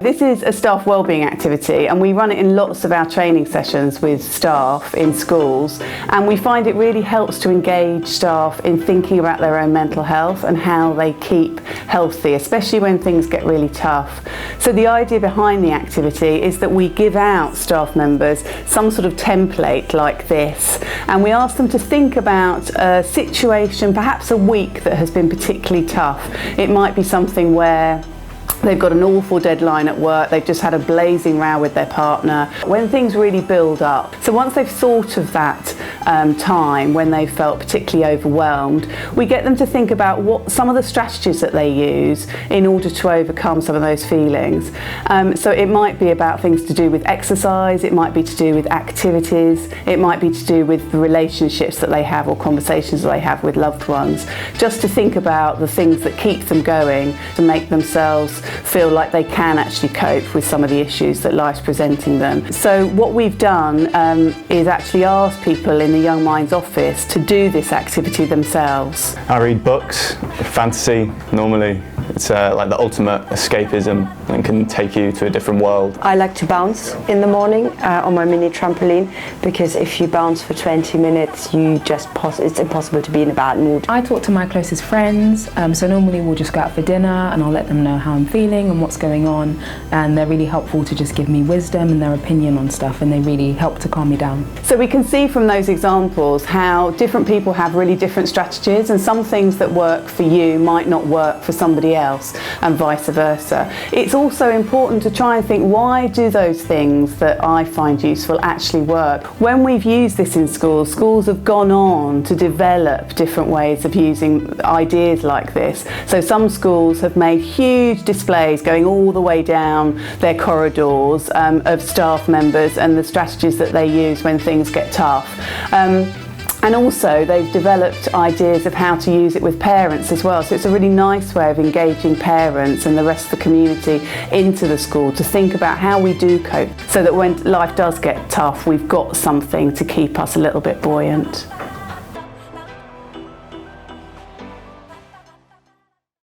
This is a staff wellbeing activity, and we run it in lots of our training sessions with staff in schools, and we find it really helps to engage staff in thinking about their own mental health and how they keep healthy, especially when things get really tough. So the idea behind the activity is that we give out staff members some sort of template like this, and we ask them to think about a situation, perhaps a week that has been particularly tough. It might be something where they've got an awful deadline at work, they've just had a blazing row with their partner, when things really build up. So once they've thought of that time when they felt particularly overwhelmed, we get them to think about what some of the strategies that they use in order to overcome some of those feelings. So it might be about things to do with exercise, it might be to do with activities, it might be to do with the relationships that they have or conversations that they have with loved ones. Just to think about the things that keep them going, to make themselves feel like they can actually cope with some of the issues that life's presenting them. So what we've done is actually ask people in the YoungMinds office to do this activity themselves. I read books, fantasy normally. It's like the ultimate escapism and can take you to a different world. I like to bounce in the morning on my mini trampoline, because if you bounce for 20 minutes, it's impossible to be in a bad mood. I talk to my closest friends, so normally we'll just go out for dinner and I'll let them know how I'm feeling and what's going on, and they're really helpful to just give me wisdom and their opinion on stuff, and they really help to calm me down. So we can see from those examples how different people have really different strategies, and some things that work for you might not work for somebody else, and vice versa. It's also important to try and think, why do those things that I find useful actually work? When we've used this in schools, schools have gone on to develop different ways of using ideas like this. So some schools have made huge displays going all the way down their corridors of staff members and the strategies that they use when things get tough. And also they've developed ideas of how to use it with parents as well. So it's a really nice way of engaging parents and the rest of the community into the school to think about how we do cope, so that when life does get tough, we've got something to keep us a little bit buoyant.